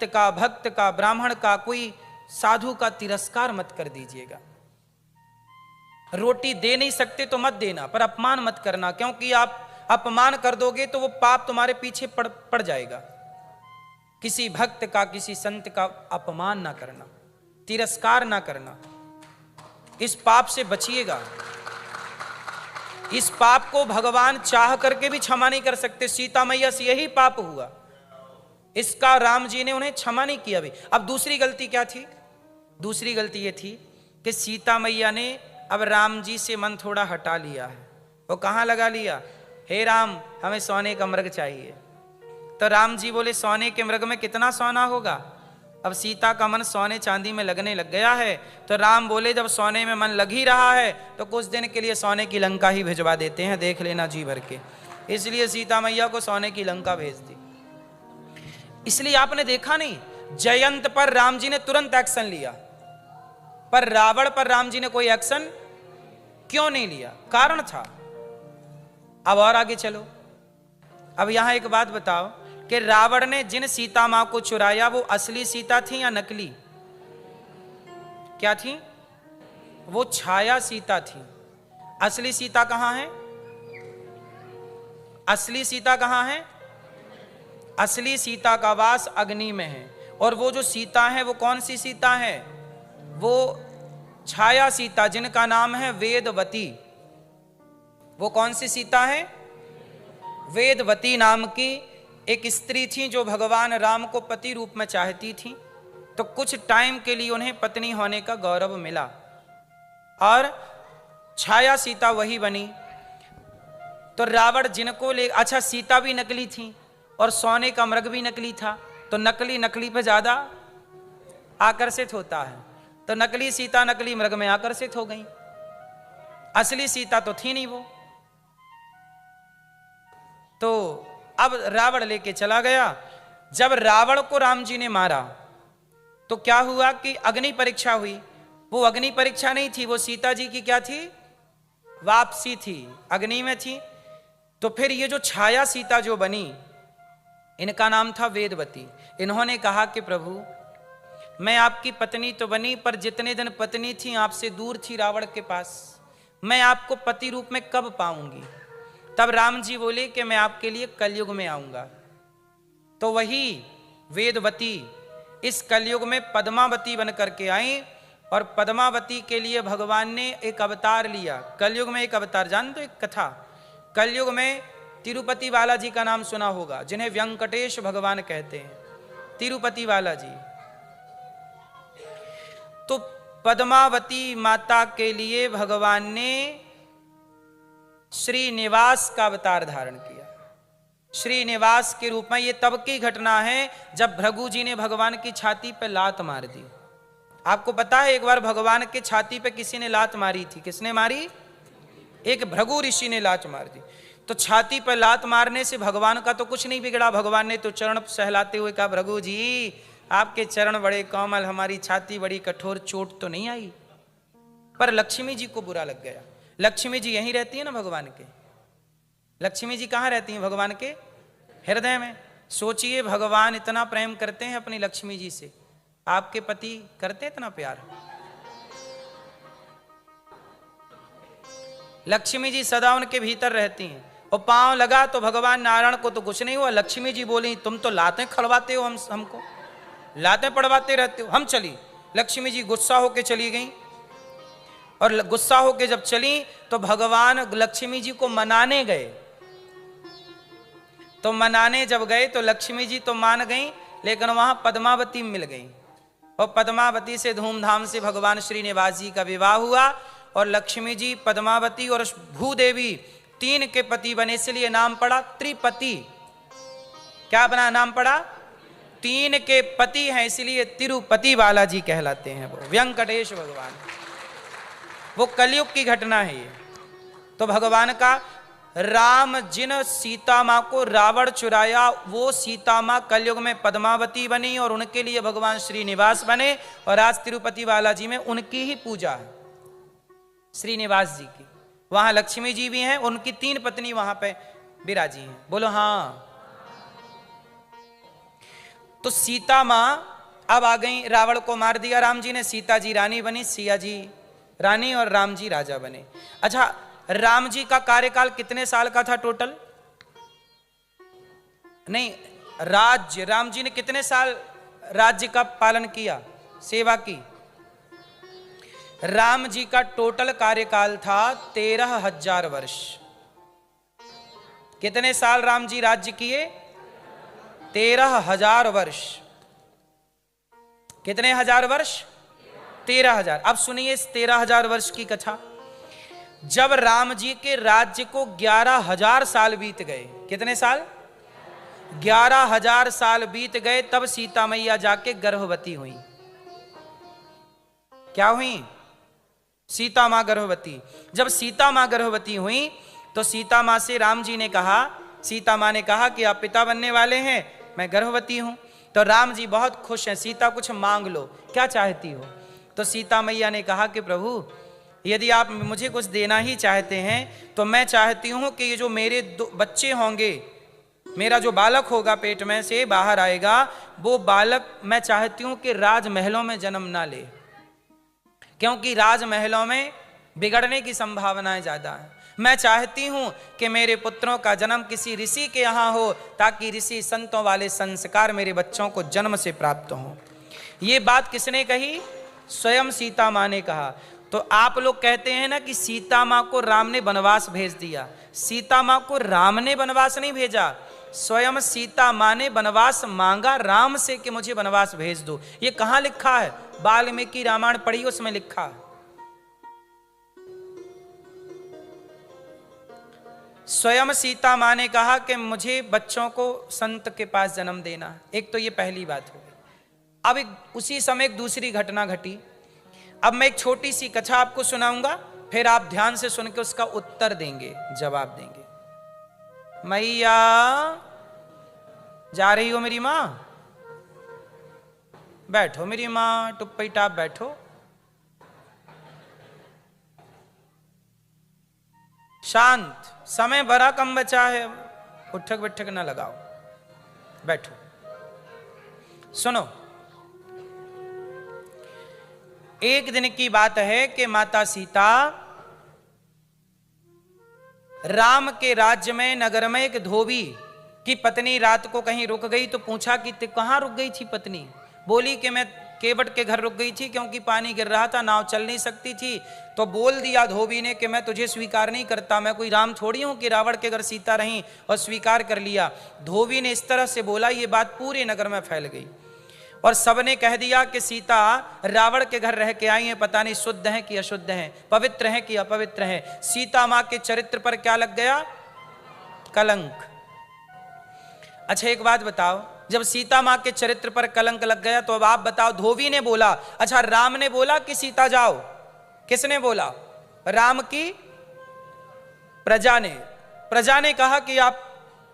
संत का, भक्त का, ब्राह्मण का, कोई साधु का तिरस्कार मत कर दीजिएगा। रोटी दे नहीं सकते तो मत देना, पर अपमान मत करना, क्योंकि आप अपमान कर दोगे तो वो पाप तुम्हारे पीछे पड़ जाएगा। किसी भक्त का, किसी संत का अपमान ना करना, तिरस्कार ना करना, इस पाप से बचिएगा। इस पाप को भगवान चाह करके भी क्षमा नहीं कर सकते। सीता मैया से यही पाप हुआ, इसका राम जी ने उन्हें क्षमा नहीं किया भी। अब दूसरी गलती क्या थी? दूसरी गलती ये थी कि सीता मैया ने अब राम जी से मन थोड़ा हटा लिया है। वो कहां लगा लिया? हे राम, हमें सोने का मृग चाहिए। तो राम जी बोले सोने के मृग में कितना सोना होगा? अब सीता का मन सोने चांदी में लगने लग गया है। तो राम बोले जब सोने में मन लग ही रहा है तो कुछ दिन के लिए सोने की लंका ही भिजवा देते हैं, देख लेना जी भर के। इसलिए सीता मैया को सोने की लंका भेज दी। इसलिए आपने देखा नहीं, जयंत पर राम जी ने तुरंत एक्शन लिया, पर रावण पर राम जी ने कोई एक्शन क्यों नहीं लिया? कारण था। अब और आगे चलो। अब यहां एक बात बताओ कि रावण ने जिन सीता मां को चुराया वो असली सीता थी या नकली? क्या थी? वो छाया सीता थी। असली सीता कहां है? असली सीता कहां है? असली सीता का वास अग्नि में है। और वो जो सीता है वो कौन सी सीता है? वो छाया सीता, जिनका नाम है वेदवती। वो कौन सी सीता है? वेदवती नाम की एक स्त्री थी जो भगवान राम को पति रूप में चाहती थी। तो कुछ टाइम के लिए उन्हें पत्नी होने का गौरव मिला और छाया सीता वही बनी। तो रावण जिनको ले, अच्छा सीता भी नकली थी और सोने का मृग भी नकली था, तो नकली नकली पे ज्यादा आकर्षित होता है। तो नकली सीता नकली मृग में आकर्षित हो गई, असली सीता तो थी नहीं वो। तो अब रावण लेके चला गया। जब रावण को राम जी ने मारा तो क्या हुआ कि अग्नि परीक्षा हुई। वो अग्नि परीक्षा नहीं थी, वो सीता जी की क्या थी? वापसी थी, अग्नि में थी। तो फिर ये जो छाया सीता जो बनी, इनका नाम था वेदवती। इन्होंने कहा कि प्रभु, मैं आपकी पत्नी तो बनी, पर जितने दिन पत्नी थी आपसे दूर थी रावण के पास, मैं आपको पति रूप में कब पाऊंगी? तब राम जी बोले कि मैं आपके लिए कलयुग में आऊंगा। तो वही वेदवती इस कलयुग में पद्मावती बन करके आई और पद्मावती के लिए भगवान ने एक अवतार लिया। कलयुग में एक अवतार, जानते हो एक कथा? कलयुग में तिरुपति बालाजी का नाम सुना होगा, जिन्हें वेंकटेश भगवान कहते हैं, तिरुपति बालाजी। तो पद्मावती माता के लिए भगवान ने श्रीनिवास का अवतार धारण किया। श्रीनिवास के रूप में। ये तब की घटना है जब भृगु जी ने भगवान की छाती पर लात मार दी। आपको पता है एक बार भगवान के छाती पे किसी ने लात मारी थी? किसने मारी? एक भृगु ऋषि ने लात मार दी। तो छाती पर लात मारने से भगवान का तो कुछ नहीं बिगड़ा। भगवान ने तो चरण सहलाते हुए कहा, भृगु जी आपके चरण बड़े कोमल, हमारी छाती बड़ी कठोर, चोट तो नहीं आई। पर लक्ष्मी जी को बुरा लग गया। लक्ष्मी जी यहीं रहती है ना भगवान के। लक्ष्मी जी कहाँ रहती हैं? भगवान के हृदय में। सोचिए, भगवान इतना प्रेम करते हैं अपनी लक्ष्मी जी से, आपके पति करते इतना प्यार? लक्ष्मी जी सदा उनके भीतर रहती हैं। और पांव लगा तो भगवान नारायण को तो कुछ नहीं हुआ। लक्ष्मी जी बोली, तुम तो लातें खड़वाते हो, हमको लातें पड़वाते रहते हो, हम चली। लक्ष्मी जी गुस्सा होके चली गई। और गुस्सा होके जब चली तो भगवान लक्ष्मी जी को मनाने गए। तो मनाने जब गए तो लक्ष्मी जी तो मान गई, लेकिन वहां पद्मावती मिल गई। और पद्मावती से धूमधाम से भगवान श्रीनिवास जी का विवाह हुआ। और लक्ष्मी जी, पद्मावती और भूदेवी तीन के पति बने, इसलिए नाम पड़ा त्रिपति। क्या बना? नाम पड़ा, तीन के पति हैं, इसलिए तिरुपति बालाजी कहलाते हैं। वो वेंकटेश भगवान, वो कलयुग की घटना है ये। तो भगवान का राम जिन सीता मां को रावण चुराया, वो सीता मां कलयुग में पद्मावती बनी और उनके लिए भगवान श्रीनिवास बने। और आज तिरुपति बालाजी में उनकी ही पूजा है, श्रीनिवास जी की। वहां लक्ष्मी जी भी हैं, उनकी तीन पत्नी वहां पे विराजी हैं। बोलो हाँ। तो सीता मां अब आ गई, रावण को मार दिया राम जी ने, सीता जी रानी बनी, सिया जी रानी और राम जी राजा बने। अच्छा, राम जी का कार्यकाल कितने साल का था टोटल? नहीं, राज्य राम जी ने कितने साल राज्य का पालन किया, सेवा की? राम जी का टोटल कार्यकाल था 13,000 वर्ष। कितने साल राम जी राज्य किए? 13,000 वर्ष। कितने हजार वर्ष? 13,000। अब सुनिए इस 13,000 वर्ष की कथा। जब राम जी के राज्य को 11,000 साल बीत गए, कितने साल? 11,000 साल बीत गए, तब सीता मैया जाके गर्भवती हुई। क्या हुई? सीता मां गर्भवती। जब सीता मां गर्भवती हुई तो सीता मां से राम जी ने कहा, सीता मां ने कहा कि आप पिता बनने वाले हैं, मैं गर्भवती हूं। तो राम जी बहुत खुश हैं, सीता कुछ मांग लो, क्या चाहती हो? तो सीता मैया ने कहा कि प्रभु यदि आप मुझे कुछ देना ही चाहते हैं तो मैं चाहती हूं कि ये जो मेरे दो बच्चे होंगे, मेरा जो बालक होगा पेट में से बाहर आएगा, वो बालक मैं चाहती हूं कि राजमहलों में जन्म ना ले, क्योंकि राजमहलों में बिगड़ने की संभावनाएं ज्यादा है। मैं चाहती हूं कि मेरे पुत्रों का जन्म किसी ऋषि के यहां हो, ताकि ऋषि संतों वाले संस्कार मेरे बच्चों को जन्म से प्राप्त हो। ये बात किसने कही? स्वयं सीता मां ने कहा। तो आप लोग कहते हैं ना कि सीता मां को राम ने वनवास भेज दिया। सीता मां को राम ने वनवास नहीं भेजा, स्वयं सीता मां ने वनवास मांगा राम से कि मुझे वनवास भेज दो। ये कहां लिखा है? वाल्मीकि रामायण पढ़ी, उसमें लिखा है। स्वयं सीता मां ने कहा कि मुझे बच्चों को संत के पास जन्म देना। एक तो ये पहली बात हो गई। अब उसी समय एक दूसरी घटना घटी। अब मैं एक छोटी सी कथा आपको सुनाऊंगा, फिर आप ध्यान से सुन के उसका उत्तर देंगे, जवाब देंगे। मैया जा रही हो मेरी मां? बैठो मेरी मां, टुप्पी टाप बैठो। शांत, समय बड़ा कम बचा है, उठक बैठक ना लगाओ, बैठो। सुनो, एक दिन की बात है कि माता सीता राम के राज्य में नगर में एक धोबी की पत्नी रात को कहीं रुक गई। तो पूछा कि कहां रुक गई थी पत्नी? बोली कि मैं केवट के घर रुक गई थी, क्योंकि पानी गिर रहा था, नाव चल नहीं सकती थी। तो बोल दिया धोबी ने कि मैं तुझे स्वीकार नहीं करता, मैं कोई राम थोड़ी हूं कि रावण के घर सीता रही, और स्वीकार कर लिया। धोबी ने इस तरह से बोला, ये बात पूरे नगर में फैल गई और सबने कह दिया कि सीता रावण के घर रह के आई हैं, पता नहीं शुद्ध हैं कि अशुद्ध हैं, पवित्र हैं कि अपवित्र हैं। सीता मां के चरित्र पर क्या लग गया? कलंक। अच्छा एक बात बताओ, जब सीता मां के चरित्र पर कलंक लग गया तो अब आप बताओ, धोबी ने बोला, अच्छा राम ने बोला कि सीता जाओ? किसने बोला? राम की प्रजा ने। प्रजा ने कहा कि आप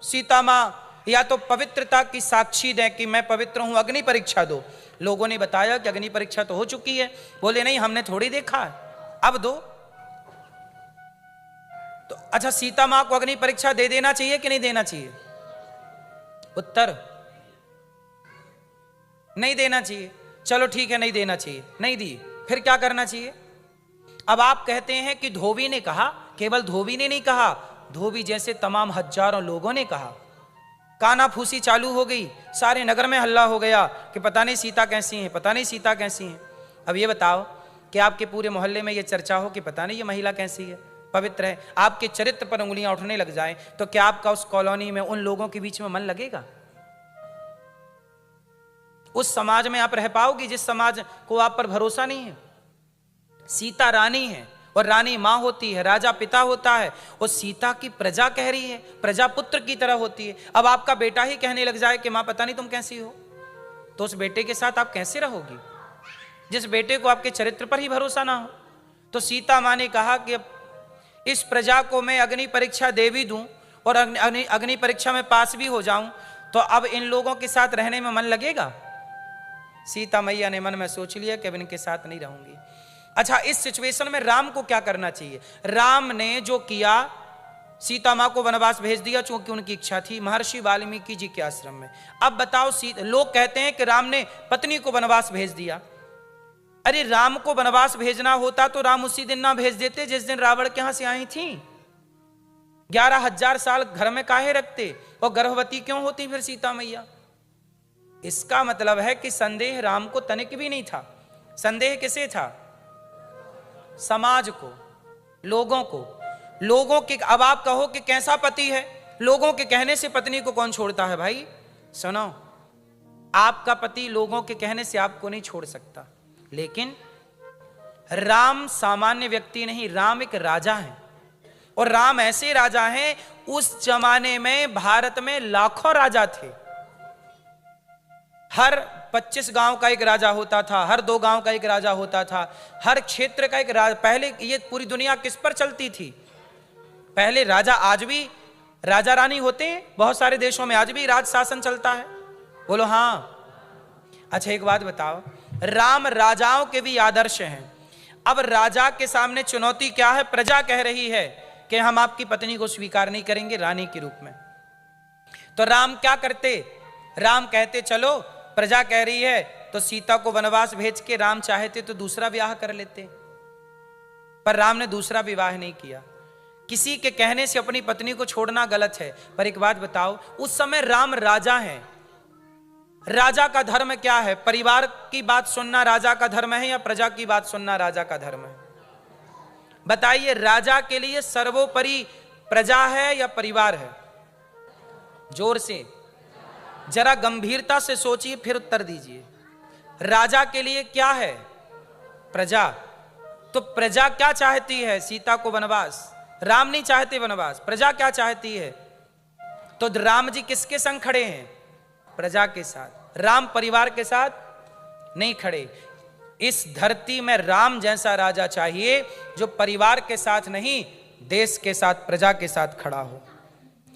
सीता मां या तो पवित्रता की साक्षी दें कि मैं पवित्र हूं, अग्नि परीक्षा दो। लोगों ने बताया कि अग्नि परीक्षा तो हो चुकी है। बोले नहीं, हमने थोड़ी देखा है, अब दो। तो अच्छा सीता मां को अग्नि परीक्षा दे देना चाहिए कि नहीं देना चाहिए? उत्तर, नहीं देना चाहिए। चलो ठीक है, नहीं देना चाहिए, नहीं दी, फिर क्या करना चाहिए? अब आप कहते हैं कि धोबी ने कहा। केवल धोबी ने नहीं कहा, धोबी जैसे तमाम हजारों लोगों ने कहा। कानाफूसी चालू हो गई, सारे नगर में हल्ला हो गया कि पता नहीं सीता कैसी है, पता नहीं सीता कैसी है। अब ये बताओ कि आपके पूरे मोहल्ले में ये चर्चा हो कि पता नहीं ये महिला कैसी है, पवित्र है, आपके चरित्र पर उंगलियां उठने लग जाएं, तो क्या आपका उस कॉलोनी में उन लोगों के बीच में मन लगेगा? उस समाज में आप रह पाओगे जिस समाज को आप पर भरोसा नहीं है? सीता रानी है और रानी मां होती है, राजा पिता होता है, और सीता की प्रजा कह रही है, प्रजा पुत्र की तरह होती है। अब आपका बेटा ही कहने लग जाए कि मां पता नहीं तुम कैसी हो, तो उस बेटे के साथ आप कैसे रहोगी, जिस बेटे को आपके चरित्र पर ही भरोसा ना हो? तो सीता मां ने कहा कि अब इस प्रजा को मैं अग्नि परीक्षा दे भी दूं और अग्नि परीक्षा में पास भी हो जाऊं, तो अब इन लोगों के साथ रहने में मन लगेगा? सीता मैया ने मन में सोच लिया कि अब इनके साथ नहीं रहूंगी। अच्छा, इस सिचुएशन में राम को क्या करना चाहिए? राम ने जो किया सीता माँ को वनवास भेज दिया, चूंकि उनकी इच्छा थी, महर्षि वाल्मीकि जी के आश्रम में। अब बताओ, लोग कहते हैं कि राम ने पत्नी को वनवास भेज दिया। अरे राम को वनवास भेजना होता तो राम उसी दिन ना भेज देते जिस दिन रावण के यहां से आई थी। 11,000 साल घर में काहे रखते, और गर्भवती क्यों होती फिर सीता मैया? इसका मतलब है कि संदेह राम को तनिक भी नहीं था। संदेह किसे था? समाज को, लोगों को। लोगों के, अब आप कहो कि कैसा पति है, लोगों के कहने से पत्नी को कौन छोड़ता है? भाई सुनो, आपका पति लोगों के कहने से आपको नहीं छोड़ सकता, लेकिन राम सामान्य व्यक्ति नहीं, राम एक राजा है। और राम ऐसे राजा हैं, उस जमाने में भारत में लाखों राजा थे। हर 25 गांव का एक राजा होता था, हर 2 गांव का एक राजा होता था, हर क्षेत्र का एक राजा। पहले ये पूरी दुनिया किस पर चलती थी? पहले राजा, आज भी राजा रानी होते हैं बहुत सारे देशों में, आज भी राज शासन चलता है। बोलो हाँ। अच्छा एक बात बताओ, राम राजाओं के भी आदर्श हैं। अब राजा के सामने चुनौती क्या है? प्रजा कह रही है कि हम आपकी पत्नी को स्वीकार नहीं करेंगे रानी के रूप में। तो राम क्या करते? राम कहते चलो, प्रजा कह रही है तो सीता को वनवास भेज के, राम चाहते तो दूसरा विवाह कर लेते, पर राम ने दूसरा विवाह नहीं किया। किसी के कहने से अपनी पत्नी को छोड़ना गलत है, पर एक बात बताओ, उस समय राम राजा हैं। राजा का धर्म क्या है? परिवार की बात सुनना राजा का धर्म है या प्रजा की बात सुनना राजा का धर्म है? बताइए, राजा के लिए सर्वोपरि प्रजा है या परिवार है? जोर से, जरा गंभीरता से सोचिए, फिर उत्तर दीजिए। राजा के लिए क्या है? प्रजा। तो प्रजा क्या चाहती है? सीता को वनवास। राम नहीं चाहते वनवास, प्रजा क्या चाहती है? तो राम जी किसके संग खड़े हैं? प्रजा के साथ। राम परिवार के साथ नहीं खड़े। इस धरती में राम जैसा राजा चाहिए जो परिवार के साथ नहीं, देश के साथ, प्रजा के साथ खड़ा हो।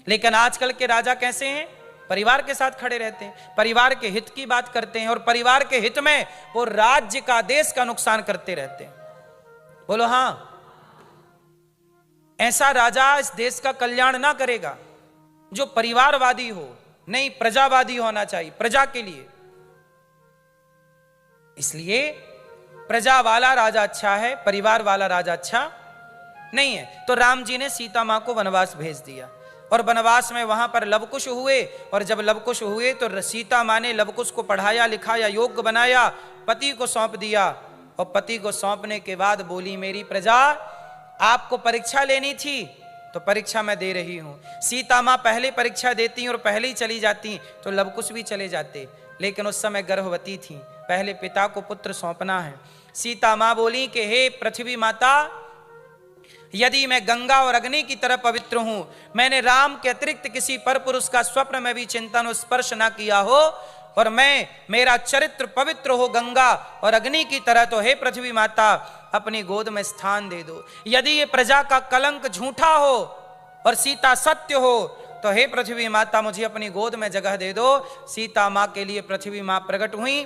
लेकिन आजकल के राजा कैसे हैं? परिवार के साथ खड़े रहते हैं, परिवार के हित की बात करते हैं, और परिवार के हित में वो राज्य का, देश का नुकसान करते रहते हैं। बोलो हां। ऐसा राजा इस देश का कल्याण ना करेगा जो परिवारवादी हो, नहीं प्रजावादी होना चाहिए, प्रजा के लिए। इसलिए प्रजा वाला राजा अच्छा है, परिवार वाला राजा अच्छा नहीं है। तो राम जी ने सीता मां को वनवास भेज दिया, और वनवास में वहां पर लवकुश हुए। और जब लवकुश हुए तो सीता मां ने लवकुश को पढ़ाया लिखाया, योग्य बनाया, पति को सौंप दिया। और पति को सौंपने के बाद बोली, मेरी प्रजा, आपको परीक्षा लेनी थी तो परीक्षा मैं दे रही हूं। सीता मां पहले परीक्षा देती और पहले ही चली जाती तो लवकुश भी चले जाते, लेकिन उस समय गर्भवती थी, पहले पिता को पुत्र सौंपना है। सीता मां बोली कि हे पृथ्वी माता, यदि मैं गंगा और अग्नि की तरह पवित्र हूं, मैंने राम के अतिरिक्त किसी पर पुरुष का स्वप्न में भी चिंतन और स्पर्श ना किया हो, और मेरा चरित्र पवित्र हो गंगा और अग्नि की तरह, तो हे पृथ्वी माता, अपनी गोद में स्थान दे दो। यदि ये प्रजा का कलंक झूठा हो और सीता सत्य हो, तो हे पृथ्वी माता, मुझे अपनी गोद में जगह दे दो। सीता मां के लिए पृथ्वी मां प्रकट हुई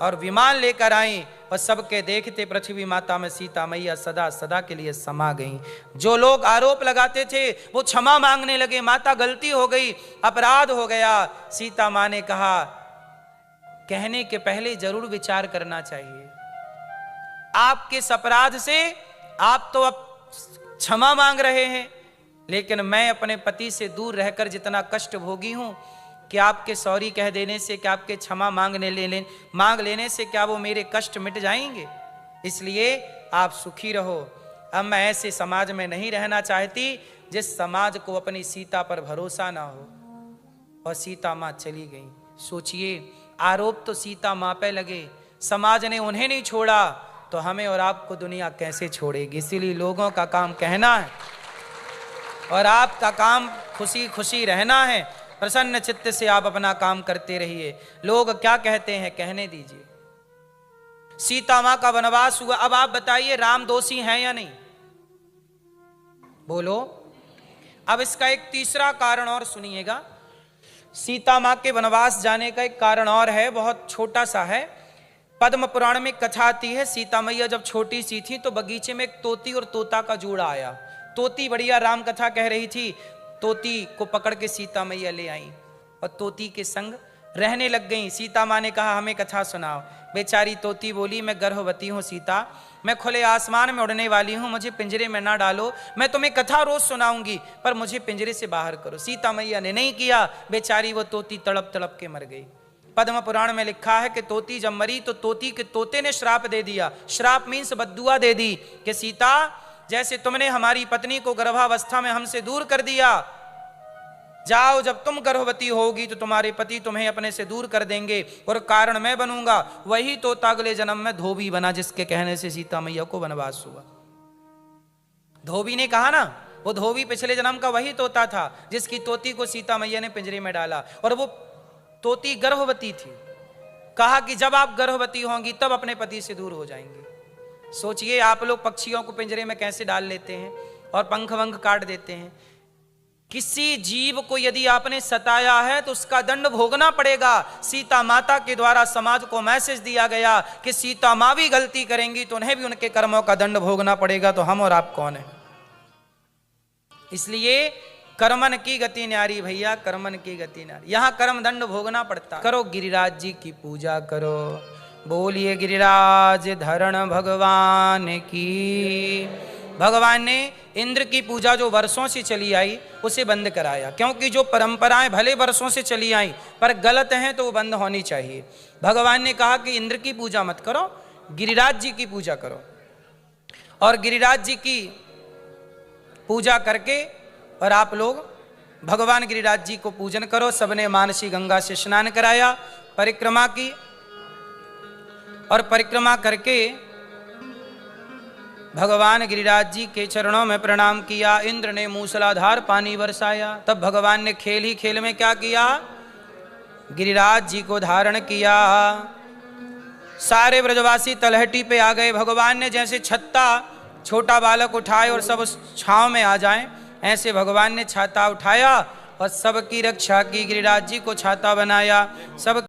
और विमान लेकर आई, और सबके देखते पृथ्वी माता में सीता मैया सदा सदा के लिए समा गई। जो लोग आरोप लगाते थे वो क्षमा मांगने लगे, माता गलती हो गई, अपराध हो गया। सीता मां ने कहा, कहने के पहले जरूर विचार करना चाहिए। आपके इस अपराध से आप तो अब क्षमा मांग रहे हैं, लेकिन मैं अपने पति से दूर रहकर जितना कष्ट भोगी हूं, कि आपके सॉरी कह देने से, क्या आपके क्षमा मांग लेने से क्या वो मेरे कष्ट मिट जाएंगे? इसलिए आप सुखी रहो। अब मैं ऐसे समाज में नहीं रहना चाहती जिस समाज को अपनी सीता पर भरोसा ना हो। और सीता मां चली गई। सोचिए, आरोप तो सीता मां पे लगे, समाज ने उन्हें नहीं छोड़ा, तो हमें और आपको दुनिया कैसे छोड़ेगी? इसीलिए लोगों का काम कहना है और आपका काम खुशी खुशी रहना है। प्रसन्न चित्त से आप अपना काम करते रहिए। लोग क्या कहते हैं कहने दीजिए। सीता मां का वनवास हुआ। अब आप बताइए, राम दोषी हैं या नहीं? बोलो। अब इसका एक तीसरा कारण और सुनिएगा। सीता मां के वनवास जाने का एक कारण और है, बहुत छोटा सा है। पद्म पुराण में कथा आती है, सीता मैया जब छोटी सी थी तो बगीचे में एक तोती और तोता का जोड़ा आया। तोती बढ़िया राम कथा कह रही थी, तोती को पकड़ के सीता मैया ले आई और तोती के संग रहने लग गई। सीता माँ ने कहा हमें कथा सुनाओ। बेचारी तोती बोली मैं गर्भवती हूँ सीता, मैं खुले आसमान में उड़ने वाली हूँ, मुझे पिंजरे में ना डालो, मैं तुम्हें कथा रोज सुनाऊंगी पर मुझे पिंजरे से बाहर करो। सीता मैया ने नहीं किया, बेचारी वो तोती तड़प तड़प के मर गई। पद्म पुराण में लिखा है कि तोती जब मरी तो तोती के तोते ने श्राप दे दिया। श्राप मीन्स बद्दुआ दे दी कि सीता जैसे तुमने हमारी पत्नी को गर्भावस्था में हमसे दूर कर दिया, जाओ जब तुम गर्भवती होगी तो तुम्हारे पति तुम्हें अपने से दूर कर देंगे और कारण मैं बनूंगा। वही तोता अगले जन्म में धोबी बना, जिसके कहने से सीता मैया को वनवास हुआ। धोबी ने कहा ना, वो धोबी पिछले जन्म का वही तोता था जिसकी तोती को सीता मैया ने पिंजरे में डाला और वो तोती गर्भवती थी। कहा कि जब आप गर्भवती होंगी तब अपने पति से दूर हो जाएंगे। सोचिए आप लोग पक्षियों को पिंजरे में कैसे डाल लेते हैं और पंख वंख काट देते हैं। किसी जीव को यदि आपने सताया है तो उसका दंड भोगना पड़ेगा। सीता माता के द्वारा समाज को मैसेज दिया गया कि सीता माँ भी गलती करेंगी तो उन्हें भी उनके कर्मों का दंड भोगना पड़ेगा। तो हम और आप कौन है? इसलिए कर्मन की गति न्यारी भैया, कर्मन की गति न्यारी। यहां कर्म दंड भोगना पड़ता। करो गिरिराज जी की पूजा करो, बोलिए गिरिराज धरण भगवान की। भगवान ने इंद्र की पूजा जो वर्षों से चली आई उसे बंद कराया, क्योंकि जो परंपराएं भले वर्षों से चली आई पर गलत हैं तो वो बंद होनी चाहिए। भगवान ने कहा कि इंद्र की पूजा मत करो, गिरिराज जी की पूजा करो। और गिरिराज जी की पूजा करके और आप लोग भगवान गिरिराज जी को पूजन करो। सबने मानसी गंगा से स्नान कराया, परिक्रमा की और परिक्रमा करके भगवान गिरिराज जी के चरणों में प्रणाम किया। इंद्र ने मूसलाधार पानी बरसाया। तब भगवान ने खेल ही खेल में क्या किया? गिरिराज जी को धारण किया। सारे ब्रजवासी तलहटी पे आ गए। भगवान ने जैसे छत्ता छोटा बालक उठाए और सब उस छांव में आ जाएं, ऐसे भगवान ने छाता उठाया और सबकी रक्षा की। गिरिराज जी को छाता बनाया। सब